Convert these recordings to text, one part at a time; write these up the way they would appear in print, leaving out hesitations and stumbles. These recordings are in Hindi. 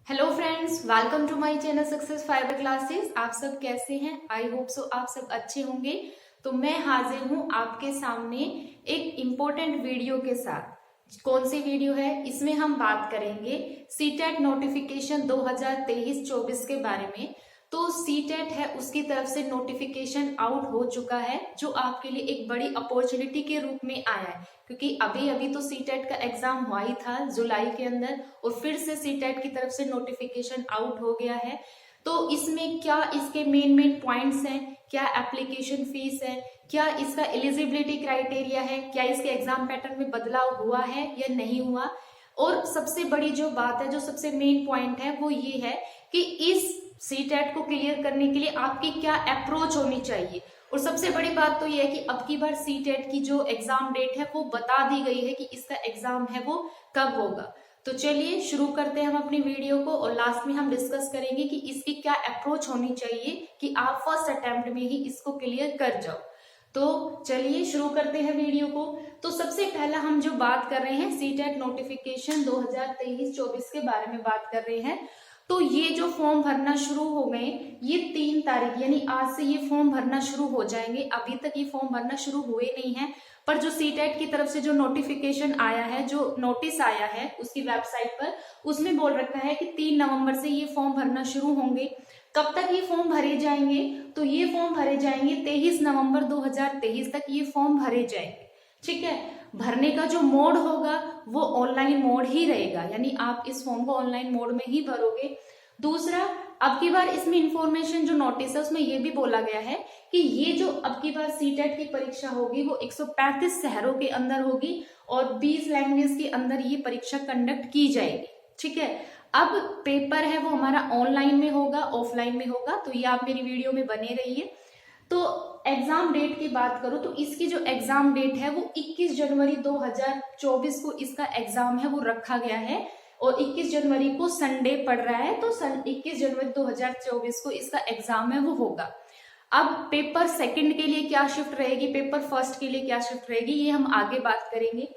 Hello friends, welcome to my channel success fibre classes. आप सब कैसे हैं? आई होप सो आप सब अच्छे होंगे। तो मैं हाजिर हूं आपके सामने एक इम्पोर्टेंट वीडियो के साथ। कौन सी वीडियो है? इसमें हम बात करेंगे सीटेट नोटिफिकेशन 2023-24 के बारे में। तो सीटेट है, उसकी तरफ से नोटिफिकेशन आउट हो चुका है, जो आपके लिए एक बड़ी अपॉर्चुनिटी के रूप में आया है, क्योंकि अभी अभी तो सीटेट का एग्जाम हुआ ही था जुलाई के अंदर, और फिर से सीटेट की तरफ से नोटिफिकेशन आउट हो गया है। तो इसमें क्या इसके मेन पॉइंट्स हैं, क्या एप्लीकेशन फीस है, क्या इसका एलिजिबिलिटी क्राइटेरिया है, क्या इसके एग्जाम पैटर्न में बदलाव हुआ है या नहीं हुआ, और सबसे बड़ी जो बात है, जो सबसे मेन पॉइंट है, वो ये है कि इस सीटेट को क्लियर करने के लिए आपकी क्या अप्रोच होनी चाहिए। और सबसे बड़ी बात तो ये है कि अब की बार सीटेट की जो एग्जाम डेट है वो बता दी गई है कि इसका एग्जाम है वो कब होगा। तो चलिए शुरू करते हैं हम अपनी वीडियो को, और लास्ट में हम डिस्कस करेंगे कि इसकी क्या अप्रोच होनी चाहिए कि आप फर्स्ट अटेम्प्ट में ही इसको क्लियर कर जाओ। तो चलिए शुरू करते हैं वीडियो को। तो सबसे पहला हम जो बात कर रहे हैं सीटेट नोटिफिकेशन 2023-24 के बारे में बात कर रहे हैं। तो ये जो फॉर्म भरना शुरू हो गए, ये 3 तारीख यानी आज से ये फॉर्म भरना शुरू हो जाएंगे। अभी तक ये फॉर्म भरना शुरू हुए नहीं है, पर जो सीटेट की तरफ से जो नोटिफिकेशन आया है, जो नोटिस आया है उसकी वेबसाइट पर, उसमें बोल रखा है कि 3 नवंबर से ये फॉर्म भरना शुरू होंगे। कब तक ये फॉर्म भरे जाएंगे? तो ये फॉर्म भरे जाएंगे 23 नवंबर 2023 तक ये फॉर्म भरे जाएंगे। ठीक है, भरने का जो मोड होगा वो ऑनलाइन मोड ही रहेगा, यानी आप इस फॉर्म को ऑनलाइन मोड में ही भरोगे। दूसरा, अब की बार इसमें इंफॉर्मेशन जो नोटिस है उसमें ये भी बोला गया है कि ये जो अब की बार सीटेट की परीक्षा होगी वो 135 शहरों के अंदर होगी और 20 लैंग्वेज के अंदर ये परीक्षा कंडक्ट की जाएगी। ठीक है, अब पेपर है वो हमारा ऑनलाइन में होगा, ऑफलाइन में होगा, तो ये आप मेरी वीडियो में बने रहिए। तो एग्जाम डेट की बात करो तो इसकी जो एग्जाम डेट है वो 21 जनवरी 2024 को इसका एग्जाम है वो रखा गया है, और 21 जनवरी को संडे पड़ रहा है, तो 21 जनवरी 2024 को इसका एग्जाम है वो होगा। अब पेपर सेकंड के लिए क्या शिफ्ट रहेगी, पेपर फर्स्ट के लिए क्या शिफ्ट रहेगी, ये हम आगे बात करेंगे।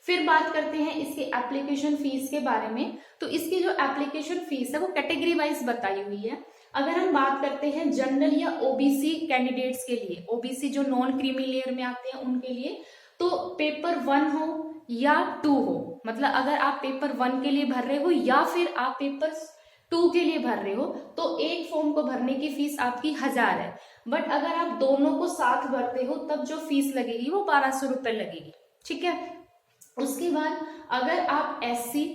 फिर बात करते हैं इसके एप्लीकेशन फीस के बारे में। तो इसकी जो एप्लीकेशन फीस है वो कैटेगरी वाइज बताई हुई है। अगर हम बात करते हैं जनरल या ओबीसी कैंडिडेट्स के लिए, ओबीसी जो नॉन क्रीमी लेयर में आते हैं उनके लिए, तो पेपर 1 हो या 2 हो, मतलब अगर आप पेपर 1 के लिए भर रहे हो या फिर आप पेपर 2 के लिए भर रहे हो, तो एक फॉर्म को भरने की फीस आपकी 1000 है। बट अगर आप दोनों को साथ भरते हो तब जो फीस लगेगी वो 1200 रुपए लगेगी। ठीक है, उसके बाद अगर आप SC,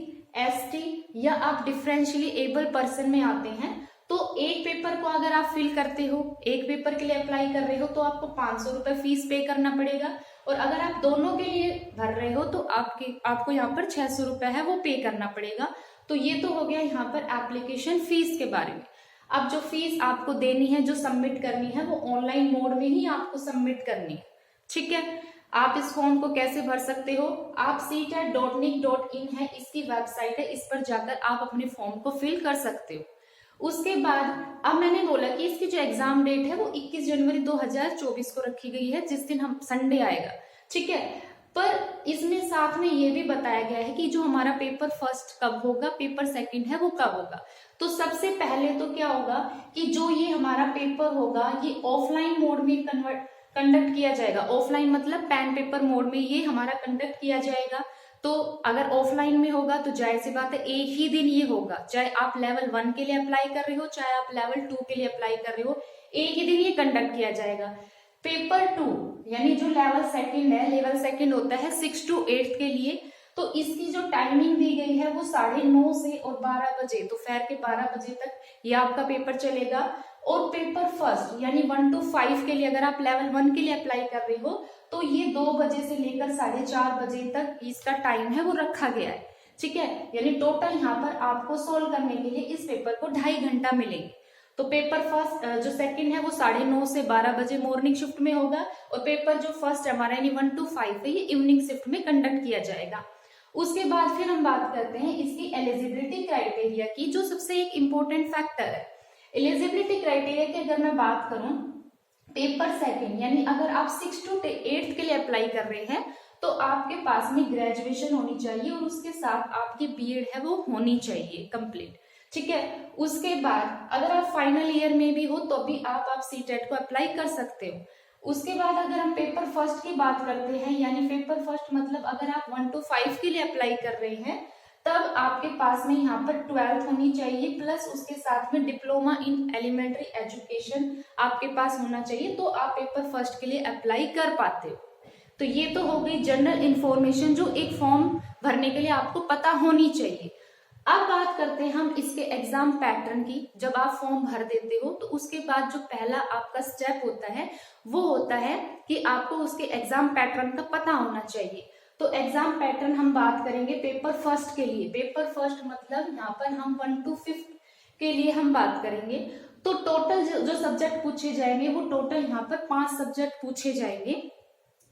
ST या आप डिफरेंशियली एबल पर्सन में आते हैं, तो एक पेपर को अगर आप फिल करते हो, एक पेपर के लिए अप्लाई कर रहे हो, तो आपको 500 रुपए फीस पे करना पड़ेगा, और अगर आप दोनों के लिए भर रहे हो तो आपको यहाँ पर 600 रुपए है वो पे करना पड़ेगा। तो ये तो हो गया यहाँ पर एप्लीकेशन फीस के बारे में। अब जो फीस आपको देनी है, जो सबमिट करनी है, वो ऑनलाइन मोड में ही आपको सबमिट करनी है। ठीक है, आप इस फॉर्म को कैसे भर सकते हो? आप CTET.nic.in है, इसकी वेबसाइट है, इस पर जाकर आप अपने फॉर्म को फिल कर सकते हो। उसके बाद अब मैंने बोला कि इसकी जो एग्जाम डेट है वो 21 जनवरी 2024 को रखी गई है, जिस दिन हम संडे आएगा। ठीक है, पर इसमें साथ में ये भी बताया गया है कि जो हमारा पेपर फर्स्ट कब होगा, पेपर सेकंड है वो कब होगा। तो सबसे पहले तो क्या होगा कि जो ये हमारा पेपर होगा ये ऑफलाइन मोड में कंडक्ट किया जाएगा। ऑफलाइन मतलब पेन पेपर मोड में ये हमारा कंडक्ट किया जाएगा। तो अगर ऑफलाइन में होगा तो जाहिर सी बात है एक ही दिन ये होगा, चाहे आप लेवल 1 के लिए अप्लाई कर रहे हो, चाहे आप लेवल 2 के लिए अप्लाई कर रहे हो, एक ही दिन ये कंडक्ट किया जाएगा। पेपर 2 यानी जो लेवल सेकंड है, लेवल सेकंड होता है 6 to 8 के लिए, तो इसकी जो टाइमिंग दी गई है वो 9:30 से और 12 बजे, दोपहर के 12 बजे तक ये आपका पेपर चलेगा। और पेपर फर्स्ट यानी 1 to 5 के लिए, अगर आप लेवल 1 के लिए अप्लाई कर रहे हो, तो ये 2 बजे से लेकर 4:30 बजे तक इसका टाइम है वो रखा गया है। ठीक है, यानी टोटल यहाँ पर आपको सोल्व करने के लिए इस पेपर को 2.5 घंटा मिलेंगे। तो पेपर फर्स्ट जो सेकंड है वो 9:30 से 12 बजे मॉर्निंग शिफ्ट में होगा, और पेपर जो फर्स्ट हमारा यानी 1 to 5 है ये इवनिंग शिफ्ट में कंडक्ट किया जाएगा। उसके बाद फिर हम बात करते हैं इसकी एलिजिबिलिटी क्राइटेरिया की, जो सबसे एक इम्पोर्टेंट फैक्टर है। एलिजिबिलिटी क्राइटेरिया की अगर मैं बात करूं, पेपर सेकंड यानी अगर आप 6 to 8 के लिए अप्लाई कर रहे हैं तो आपके पास में ग्रेजुएशन होनी चाहिए, और उसके साथ आपकी बीएड है वो होनी चाहिए कंप्लीट। ठीक है। उसके बाद अगर आप फाइनल ईयर में भी हो तो भी आप सीटेट को अप्लाई कर सकते हो। उसके बाद अगर हम पेपर फर्स्ट की बात करते हैं, यानी पेपर फर्स्ट मतलब अगर आप 1 to 5 के लिए अप्लाई कर रहे हैं, तब आपके पास में यहाँ पर 12th होनी चाहिए, प्लस उसके साथ में डिप्लोमा इन एलिमेंट्री एजुकेशन आपके पास होना चाहिए, तो आप पेपर फर्स्ट के लिए अप्लाई कर पाते हो। तो ये तो हो गई जनरल इंफॉर्मेशन जो एक फॉर्म भरने के लिए आपको पता होनी चाहिए। अब बात करते हैं हम इसके एग्जाम पैटर्न की। जब आप फॉर्म भर देते हो तो उसके बाद जो पहला आपका स्टेप होता है वो होता है कि आपको उसके एग्जाम पैटर्न का पता होना चाहिए। तो एग्जाम पैटर्न हम बात करेंगे पेपर फर्स्ट के लिए। पेपर फर्स्ट मतलब यहाँ पर हम 1 to 5 के लिए हम बात करेंगे। तो टोटल जो सब्जेक्ट पूछे जाएंगे वो टोटल यहाँ पर 5 सब्जेक्ट पूछे जाएंगे,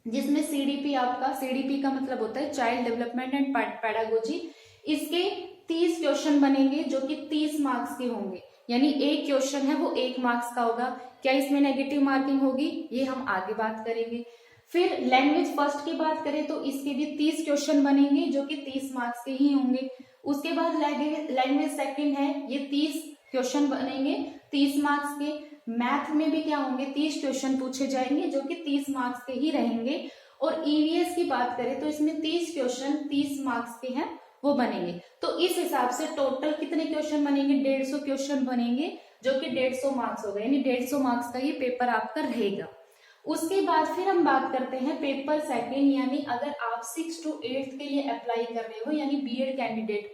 जिसमें सीडीपी आपका, सीडीपी का मतलब होता है चाइल्ड डेवलपमेंट एंड पेडागोजी। इसके 30 क्वेश्चन बनेंगे जो कि 30 मार्क्स के होंगे, यानी एक क्वेश्चन है वो 1 मार्क्स का होगा। क्या इसमें नेगेटिव मार्किंग होगी ये हम आगे बात करेंगे। फिर लैंग्वेज फर्स्ट की बात करें तो इसके भी 30 क्वेश्चन बनेंगे जो कि 30 मार्क्स के ही होंगे। उसके बाद लैंग्वेज सेकंड है, ये 30 क्वेश्चन बनेंगे 30 मार्क्स के। मैथ में भी क्या होंगे, 30 क्वेश्चन पूछे जाएंगे जो कि 30 मार्क्स के ही रहेंगे। और ईवीएस की बात करें तो इसमें 30 क्वेश्चन 30 मार्क्स के हैं वो बनेंगे। तो इस हिसाब से टोटल कितने क्वेश्चन बनेंगे, 150 क्वेश्चन बनेंगे जो कि 150 मार्क्स हो गए, यानी 150 मार्क्स का ये पेपर आपका रहेगा। उसके बाद फिर हम बात करते हैं पेपर सेकंड, यानी अगर आप 6 to 8 के लिए अप्लाई कर रहे हो यानी बीएड कैंडिडेट,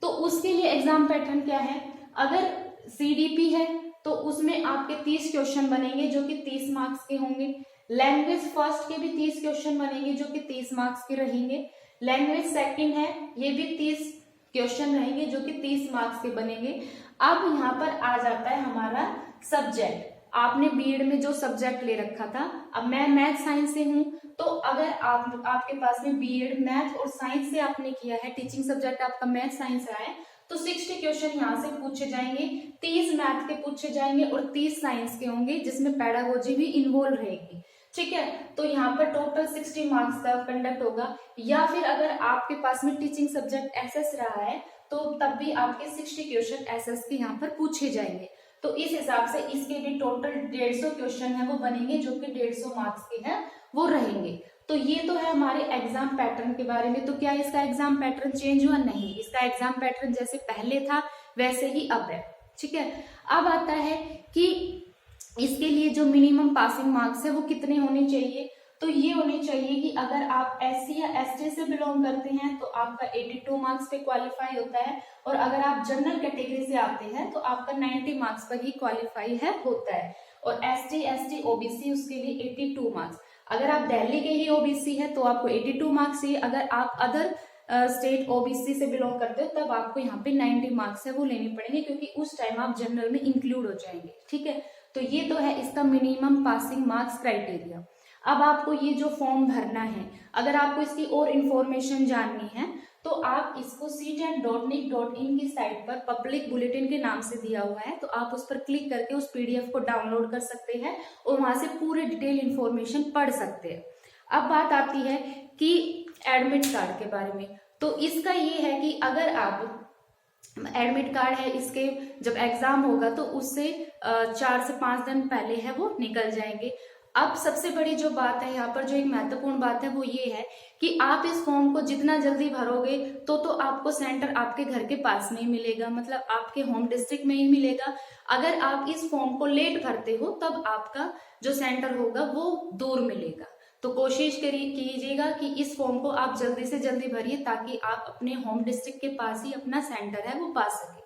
तो उसके लिए एग्जाम पैटर्न क्या है। अगर सीडीपी है तो उसमें आपके 30 क्वेश्चन बनेंगे जो कि 30 मार्क्स के होंगे। लैंग्वेज फर्स्ट के भी 30 क्वेश्चन बनेंगे जो कि 30 मार्क्स के रहेंगे। लैंग्वेज सेकंड है, ये भी 30 क्वेश्चन रहेंगे जो कि 30 मार्क्स के बनेंगे। अब यहाँ पर आ जाता है हमारा सब्जेक्ट। आपने बीएड में जो सब्जेक्ट ले रखा था, अब मैं मैथ साइंस से हूँ, तो अगर आपके पास में बीएड मैथ और साइंस से आपने किया है, टीचिंग सब्जेक्ट आपका मैथ साइंस रहा है, तो 60 क्वेश्चन यहाँ से पूछे जाएंगे, 30 मैथ के पूछे जाएंगे और 30 साइंस के होंगे जिसमें पेडागोजी भी इन्वॉल्व रहेगी। ठीक है, तो यहाँ पर टोटल 60 मार्क्स का कंडक्ट होगा। या फिर अगर आपके पास में टीचिंग सब्जेक्ट एसएस रहा है तो तब भी आपके 60 क्वेश्चन एसएस के यहाँ पर पूछे जाएंगे। तो इस हिसाब से इसके भी टोटल 150 क्वेश्चन है वो बनेंगे जो कि 150 मार्क्स के हैं वो रहेंगे। तो ये तो है हमारे एग्जाम पैटर्न के बारे में। तो क्या इसका एग्जाम पैटर्न चेंज हुआ? नहीं, इसका एग्जाम पैटर्न जैसे पहले था वैसे ही अब है। ठीक है, अब आता है कि इसके लिए जो मिनिमम पासिंग मार्क्स है वो कितने होने चाहिए। तो ये होने चाहिए कि अगर आप एससी या एसटी से बिलोंग करते हैं तो आपका 82 मार्क्स पे क्वालिफाई होता है, और अगर आप जनरल कैटेगरी से आते हैं तो आपका 90 मार्क्स पर ही क्वालिफाई है होता है। और एसटी एसटी ओबीसी उसके लिए 82 मार्क्स। अगर आप दिल्ली के ही ओबीसी है तो आपको 82 मार्क्स चाहिए। अगर आप अदर स्टेट ओबीसी से बिलोंग करते हो तब आपको यहाँ पे 90 मार्क्स है वो लेने पड़ेंगे, क्योंकि उस टाइम आप जनरल में इंक्लूड हो जाएंगे। ठीक है, तो ये तो है इसका मिनिमम पासिंग मार्क्स क्राइटेरिया। अब आपको ये जो फॉर्म भरना है, अगर आपको इसकी और इन्फॉर्मेशन जाननी है तो आप इसको CTET.nic.in की साइट पर पब्लिक बुलेटिन के नाम से दिया हुआ है, तो आप उस पर क्लिक करके उस PDF को डाउनलोड कर सकते हैं और वहां से पूरे डिटेल इन्फॉर्मेशन पढ़ सकते हैं। अब बात आती है कि एडमिट कार्ड के बारे में। तो इसका ये है कि अगर आप एडमिट कार्ड है, इसके जब एग्जाम होगा तो उससे 4 से 5 दिन पहले है वो निकल जाएंगे। अब सबसे बड़ी जो बात है यहाँ पर, जो एक महत्वपूर्ण बात है वो ये है कि आप इस फॉर्म को जितना जल्दी भरोगे तो आपको सेंटर आपके घर के पास में ही मिलेगा, मतलब आपके होम डिस्ट्रिक्ट में ही मिलेगा। अगर आप इस फॉर्म को लेट भरते हो तब आपका जो सेंटर होगा वो दूर मिलेगा। तो कोशिश कीजिएगा कि इस फॉर्म को आप जल्दी से जल्दी भरिए ताकि आप अपने होम डिस्ट्रिक्ट के पास ही अपना सेंटर है वो पा सके।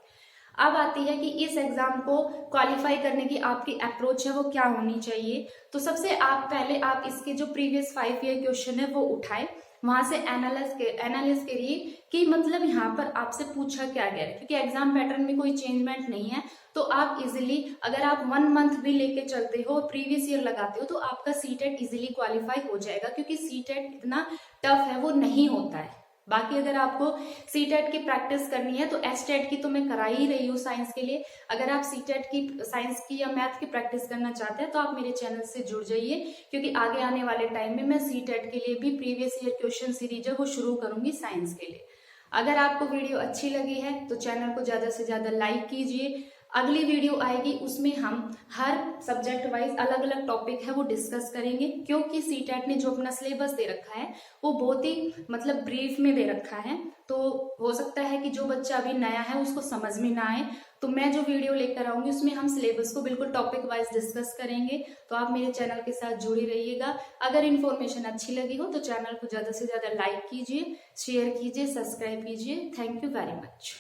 अब आती है कि इस एग्जाम को क्वालिफाई करने की आपकी अप्रोच है वो क्या होनी चाहिए। तो सबसे पहले आप इसके जो प्रीवियस 5 ईयर क्वेश्चन है वो उठाएं, वहां से एनालिस करिए कि मतलब यहाँ पर आपसे पूछा क्या गया है, क्योंकि एग्जाम पैटर्न में कोई चेंजमेंट नहीं है। तो आप इजिली अगर आप 1 मंथ भी लेके चलते हो, प्रीवियस ईयर लगाते हो, तो आपका सीटेट इजिली क्वालिफाई हो जाएगा, क्योंकि सीटेट इतना टफ है वो नहीं होता है। बाकी अगर आपको सीटेट की प्रैक्टिस करनी है तो एसटेट की तो मैं करा ही रही हूँ साइंस के लिए। अगर आप सीटेट की, साइंस की या मैथ की प्रैक्टिस करना चाहते हैं तो आप मेरे चैनल से जुड़ जाइए, क्योंकि आगे आने वाले टाइम में मैं सीटेट के लिए भी प्रीवियस ईयर क्वेश्चन सीरीज है वो शुरू करूंगी साइंस के लिए। अगर आपको वीडियो अच्छी लगी है तो चैनल को ज्यादा से ज्यादा लाइक कीजिए। अगली वीडियो आएगी, उसमें हम हर सब्जेक्ट वाइज अलग अलग टॉपिक है वो डिस्कस करेंगे, क्योंकि सीटेट ने जो अपना सिलेबस दे रखा है वो बहुत ही मतलब ब्रीफ में दे रखा है। तो हो सकता है कि जो बच्चा अभी नया है उसको समझ में ना आए, तो मैं जो वीडियो लेकर आऊंगी उसमें हम सिलेबस को बिल्कुल टॉपिक वाइज डिस्कस करेंगे। तो आप मेरे चैनल के साथ जुड़े रहिएगा। अगर इन्फॉर्मेशन अच्छी लगी हो तो चैनल को ज्यादा से ज्यादा लाइक कीजिए, शेयर कीजिए, सब्सक्राइब कीजिए। Thank you very much.